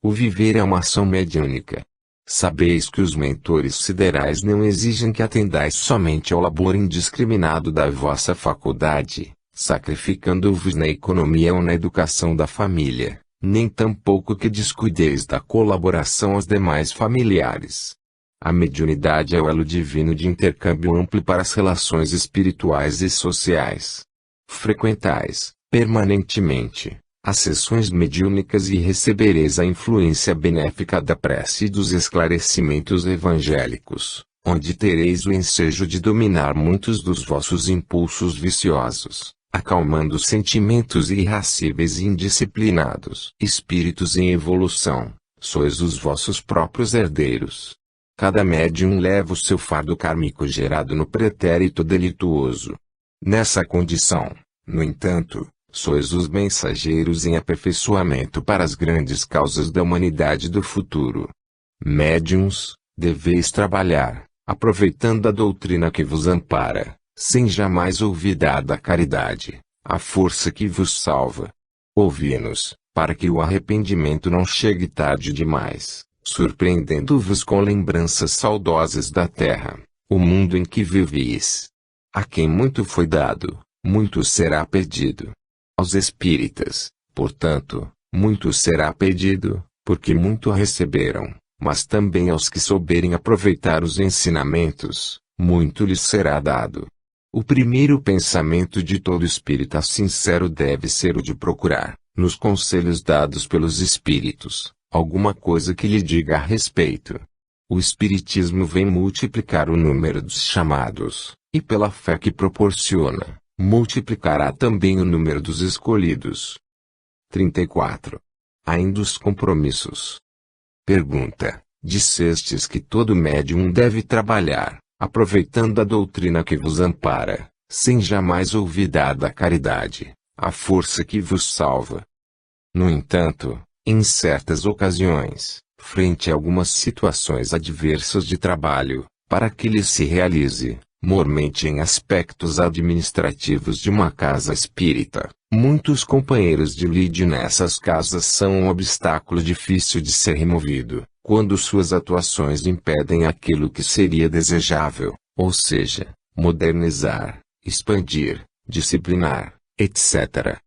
O viver é uma ação mediúnica. Sabeis que os mentores siderais não exigem que atendais somente ao labor indiscriminado da vossa faculdade, sacrificando-vos na economia ou na educação da família, nem tampouco que descuideis da colaboração aos demais familiares. A mediunidade é o elo divino de intercâmbio amplo para as relações espirituais e sociais. Frequentais, permanentemente, as sessões mediúnicas e recebereis a influência benéfica da prece e dos esclarecimentos evangélicos, onde tereis o ensejo de dominar muitos dos vossos impulsos viciosos, acalmando sentimentos irascíveis e indisciplinados. Espíritos em evolução, sois os vossos próprios herdeiros. Cada médium leva o seu fardo kármico gerado no pretérito delituoso. Nessa condição, no entanto, sois os mensageiros em aperfeiçoamento para as grandes causas da humanidade do futuro. Médiuns, deveis trabalhar, aproveitando a doutrina que vos ampara, sem jamais olvidar da caridade, a força que vos salva. Ouvi-nos, para que o arrependimento não chegue tarde demais, surpreendendo-vos com lembranças saudosas da terra, o mundo em que viveis. A quem muito foi dado, muito será perdido. Aos espíritas, portanto, muito será pedido, porque muito receberam, mas também aos que souberem aproveitar os ensinamentos, muito lhes será dado. O primeiro pensamento de todo espírita sincero deve ser o de procurar, nos conselhos dados pelos espíritos, alguma coisa que lhe diga a respeito. O espiritismo vem multiplicar o número dos chamados, e pela fé que proporciona, multiplicará também o número dos escolhidos. 34. Ainda os compromissos. Pergunta: dissestes que todo médium deve trabalhar, aproveitando a doutrina que vos ampara, sem jamais olvidar da caridade, a força que vos salva. No entanto, em certas ocasiões, frente a algumas situações adversas de trabalho, para que lhe se realize, mormente em aspectos administrativos de uma casa espírita, muitos companheiros de lide nessas casas são um obstáculo difícil de ser removido, quando suas atuações impedem aquilo que seria desejável, ou seja, modernizar, expandir, disciplinar, etc.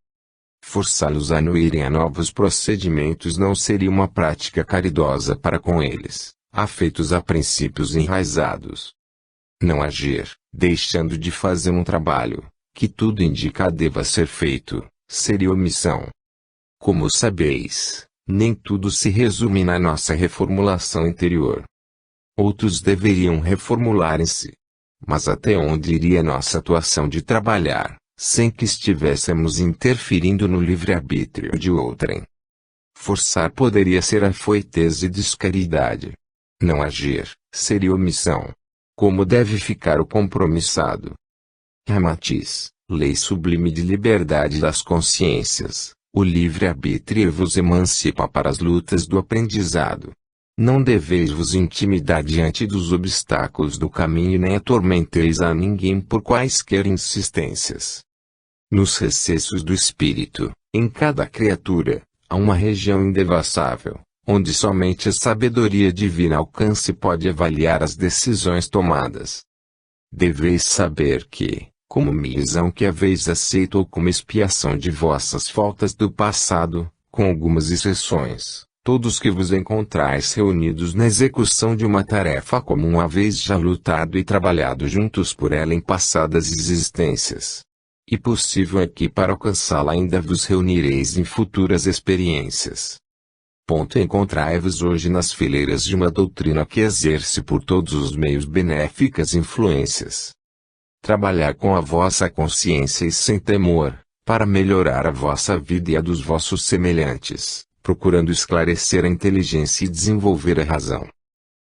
Forçá-los a não irem a novos procedimentos não seria uma prática caridosa para com eles, afeitos a princípios enraizados. Não agir, deixando de fazer um trabalho, que tudo indica deva ser feito, seria omissão. Como sabeis, nem tudo se resume na nossa reformulação interior. Outros deveriam reformularem-se. Mas até onde iria nossa atuação de trabalhar, sem que estivéssemos interferindo no livre-arbítrio de outrem? Forçar poderia ser afoitez e descaridade. Não agir, seria omissão. Como deve ficar o compromissado? Ramatiz, lei sublime de liberdade das consciências, o livre-arbítrio vos emancipa para as lutas do aprendizado. Não deveis vos intimidar diante dos obstáculos do caminho nem atormenteis a ninguém por quaisquer insistências. Nos recessos do espírito, Em cada criatura, há uma região indevassável, onde somente a sabedoria divina alcança e pode avaliar as decisões tomadas. Deveis saber que, como missão que haveis aceito ou como expiação de vossas faltas do passado, com algumas exceções, todos que vos encontrais reunidos na execução de uma tarefa comum haveis já lutado e trabalhado juntos por ela em passadas existências. E possível é que para alcançá-la ainda vos reunireis em futuras experiências. Encontrai-vos hoje nas fileiras de uma doutrina que exerce por todos os meios benéficas influências. Trabalhar com a vossa consciência e sem temor, para melhorar a vossa vida e a dos vossos semelhantes, procurando esclarecer a inteligência e desenvolver a razão.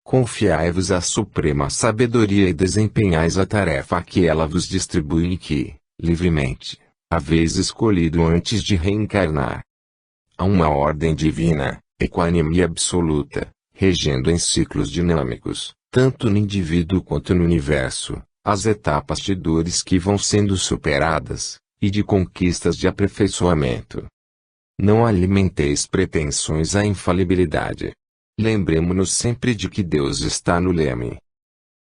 Confiai-vos à suprema sabedoria e desempenhais a tarefa que ela vos distribui e que, livremente, haveis escolhido antes de reencarnar. Há uma ordem divina, equânime absoluta, regendo em ciclos dinâmicos, tanto no indivíduo quanto no universo, as etapas de dores que vão sendo superadas, e de conquistas de aperfeiçoamento. Não alimenteis pretensões à infalibilidade. Lembremo-nos sempre de que Deus está no leme.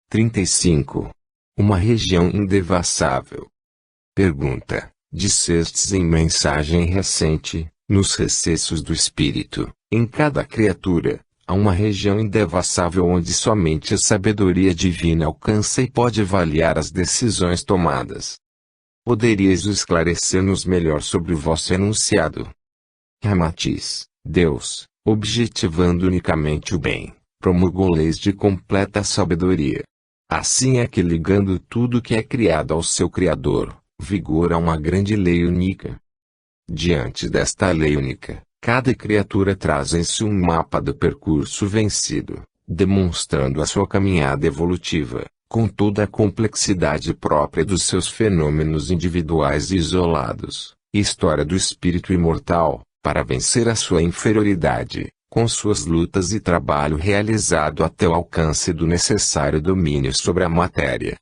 35. Uma região indevassável. Pergunta: dissestes em mensagem recente, nos recessos do espírito, em cada criatura, há uma região indevassável onde somente a sabedoria divina alcança e pode avaliar as decisões tomadas. Poderíeis esclarecer-nos melhor sobre o vosso enunciado? Ramatiz: Deus, objetivando unicamente o bem, promulgou leis de completa sabedoria. Assim é que ligando tudo que é criado ao seu Criador, vigora uma grande lei única. Diante desta lei única, cada criatura traz em si um mapa do percurso vencido, demonstrando a sua caminhada evolutiva, com toda a complexidade própria dos seus fenômenos individuais e isolados, história do espírito imortal, para vencer a sua inferioridade, com suas lutas e trabalho realizado até o alcance do necessário domínio sobre a matéria.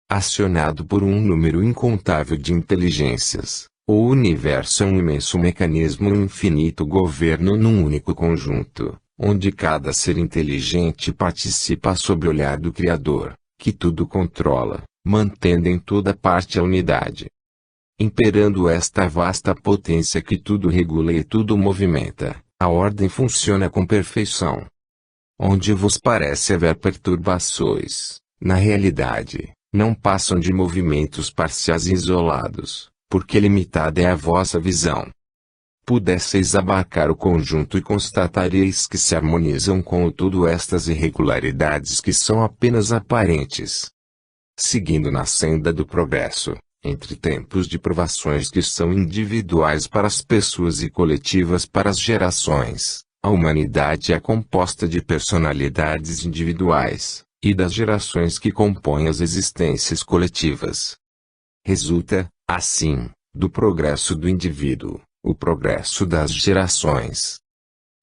Acionado por um número incontável de inteligências, o universo é um imenso mecanismo e um infinito governo num único conjunto, onde cada ser inteligente participa sob o olhar do Criador, que tudo controla, mantendo em toda parte a unidade. Imperando esta vasta potência que tudo regula e tudo movimenta, a ordem funciona com perfeição. Onde vos parece haver perturbações, na realidade, não passam de movimentos parciais e isolados, porque limitada é a vossa visão. Pudesseis abarcar o conjunto e constatareis que se harmonizam com o todo estas irregularidades que são apenas aparentes. Seguindo na senda do progresso, entre tempos de provações que são individuais para as pessoas e coletivas para as gerações, a humanidade é composta de personalidades individuais, e das gerações que compõem as existências coletivas. Resulta, assim, do progresso do indivíduo, o progresso das gerações.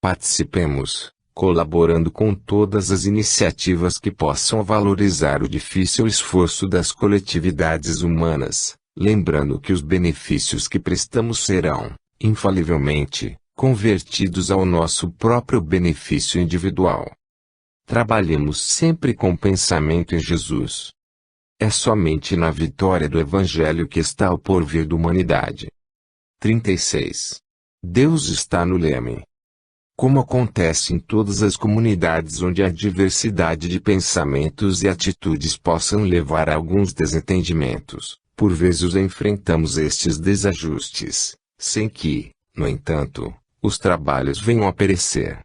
Participemos, colaborando com todas as iniciativas que possam valorizar o difícil esforço das coletividades humanas, lembrando que os benefícios que prestamos serão, infalivelmente, convertidos ao nosso próprio benefício individual. Trabalhemos sempre com pensamento em Jesus. É somente na vitória do Evangelho que está o porvir da humanidade. 36. Deus está no leme. Como acontece em todas as comunidades onde a diversidade de pensamentos e atitudes possam levar a alguns desentendimentos, por vezes enfrentamos estes desajustes, sem que, no entanto, os trabalhos venham a perecer.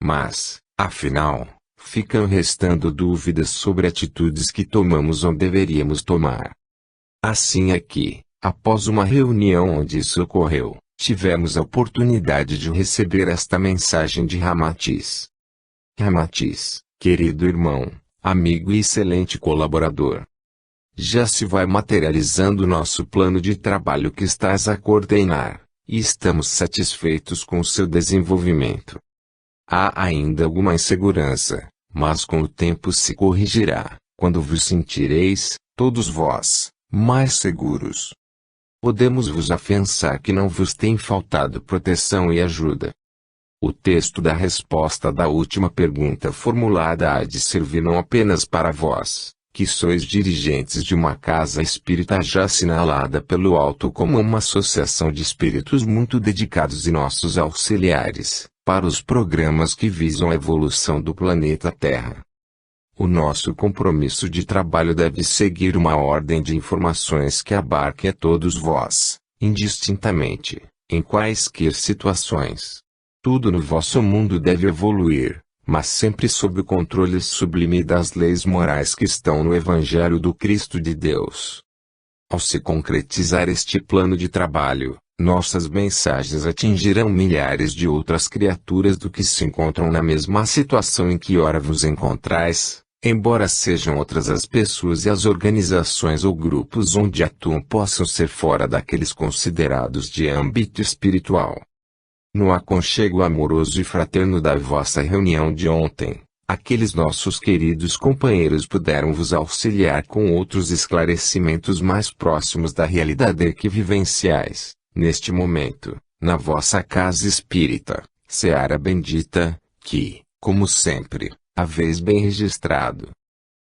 Mas, afinal, ficam restando dúvidas sobre atitudes que tomamos ou deveríamos tomar. Assim é que, após uma reunião onde isso ocorreu, tivemos a oportunidade de receber esta mensagem de Ramatiz. Ramatiz, querido irmão, amigo e excelente colaborador. Já se vai materializando o nosso plano de trabalho que estás a coordenar, e estamos satisfeitos com o seu desenvolvimento. Há ainda alguma insegurança, mas com o tempo se corrigirá, quando vos sentireis, todos vós, mais seguros. podemos vos afiançar que não vos tem faltado proteção e ajuda. O texto da resposta da última pergunta formulada há de servir não apenas para vós, que sois dirigentes de uma casa espírita já assinalada pelo alto como uma associação de espíritos muito dedicados e nossos auxiliares, para os programas que visam a evolução do planeta Terra. O nosso compromisso de trabalho deve seguir uma ordem de informações que abarque a todos vós, indistintamente, em quaisquer situações. Tudo no vosso mundo deve evoluir, mas sempre sob o controle sublime das leis morais que estão no Evangelho do Cristo de Deus. Ao se concretizar este plano de trabalho, nossas mensagens atingirão milhares de outras criaturas do que se encontram na mesma situação em que ora vos encontrais. Embora sejam outras as pessoas e as organizações ou grupos onde atuam possam ser fora daqueles considerados de âmbito espiritual. No aconchego amoroso e fraterno da vossa reunião de ontem, aqueles nossos queridos companheiros puderam vos auxiliar com outros esclarecimentos mais próximos da realidade que vivenciais, neste momento, na vossa casa espírita, Seara Bendita, que, como sempre, haveis bem registrado.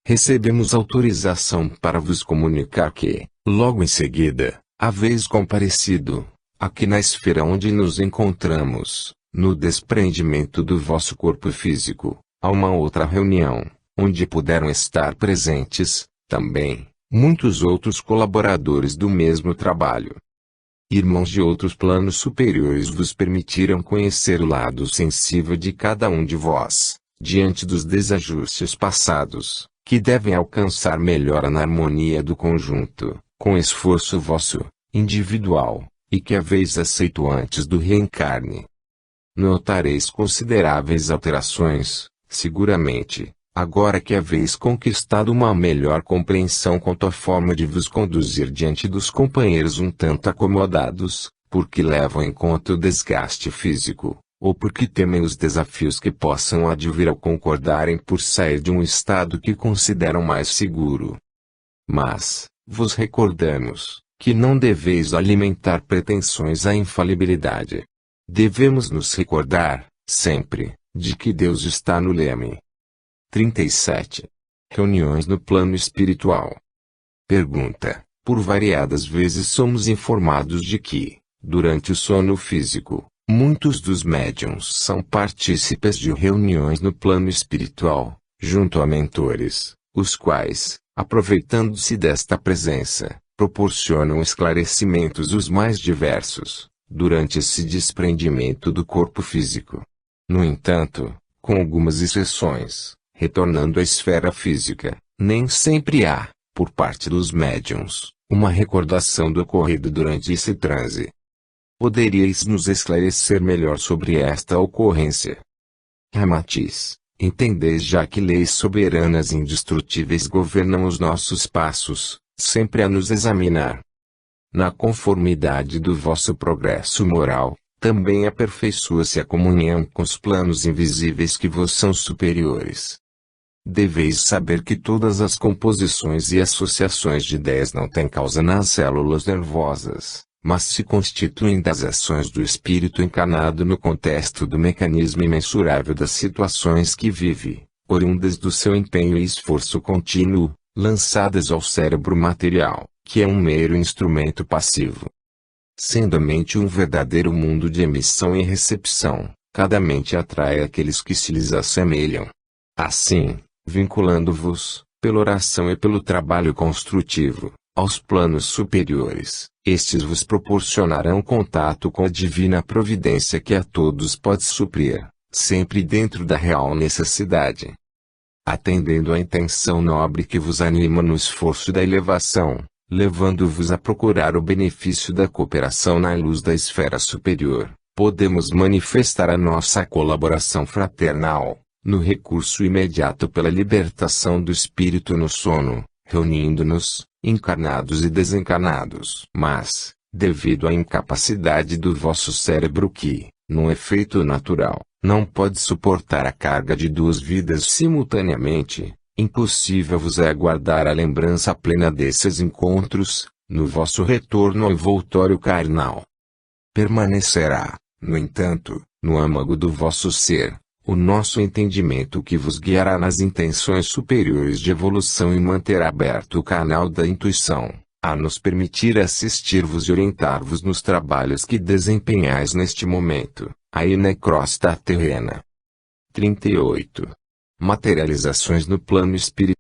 Recebemos autorização para vos comunicar que, logo em seguida, haveis comparecido, aqui na esfera onde nos encontramos, no desprendimento do vosso corpo físico, a uma outra reunião, onde puderam estar presentes, também, muitos outros colaboradores do mesmo trabalho. Irmãos de outros planos superiores vos permitiram conhecer o lado sensível de cada um de vós, diante dos desajustes passados, que devem alcançar melhora na harmonia do conjunto, com esforço vosso, individual, e que haveis aceito antes do reencarne. Notareis consideráveis alterações, seguramente, agora que haveis conquistado uma melhor compreensão quanto à forma de vos conduzir diante dos companheiros um tanto acomodados, porque levam em conta o desgaste físico, ou porque temem os desafios que possam advir ao concordarem por sair de um estado que consideram mais seguro. Mas, vos recordamos, que não deveis alimentar pretensões à infalibilidade. Devemos nos recordar, sempre, de que Deus está no leme. 37. Reuniões no plano espiritual. Pergunta: por variadas vezes somos informados de que, durante o sono físico, muitos dos médiuns são partícipes de reuniões no plano espiritual, junto a mentores, os quais, aproveitando-se desta presença, proporcionam esclarecimentos os mais diversos, durante esse desprendimento do corpo físico. No entanto, com algumas exceções, retornando à esfera física, nem sempre há, por parte dos médiuns, uma recordação do ocorrido durante esse transe. Poderíeis nos esclarecer melhor sobre esta ocorrência? Ramatiz, entendeis já que leis soberanas e indestrutíveis governam os nossos passos, sempre a nos examinar. Na conformidade do vosso progresso moral, também aperfeiçoa-se a comunhão com os planos invisíveis que vos são superiores. Deveis saber que todas as composições e associações de ideias não têm causa nas células nervosas, mas se constituem das ações do espírito encarnado no contexto do mecanismo imensurável das situações que vive, oriundas do seu empenho e esforço contínuo, lançadas ao cérebro material, que é um mero instrumento passivo. Sendo a mente um verdadeiro mundo de emissão e recepção, cada mente atrai aqueles que se lhes assemelham. Assim, vinculando-vos, pela oração e pelo trabalho construtivo, aos planos superiores, estes vos proporcionarão contato com a divina providência que a todos pode suprir, sempre dentro da real necessidade. Atendendo à intenção nobre que vos anima no esforço da elevação, levando-vos a procurar o benefício da cooperação na luz da esfera superior, podemos manifestar a nossa colaboração fraternal, no recurso imediato pela libertação do espírito no sono, reunindo-nos, encarnados e desencarnados. Mas, devido à incapacidade do vosso cérebro que, num efeito natural, não pode suportar a carga de duas vidas simultaneamente, impossível vos é guardar a lembrança plena desses encontros, no vosso retorno ao envoltório carnal. Permanecerá, no entanto, no âmago do vosso ser, o nosso entendimento que vos guiará nas intenções superiores de evolução e manterá aberto o canal da intuição, a nos permitir assistir-vos e orientar-vos nos trabalhos que desempenhais neste momento, aí na crosta terrena. 38. Materializações no plano espiritual.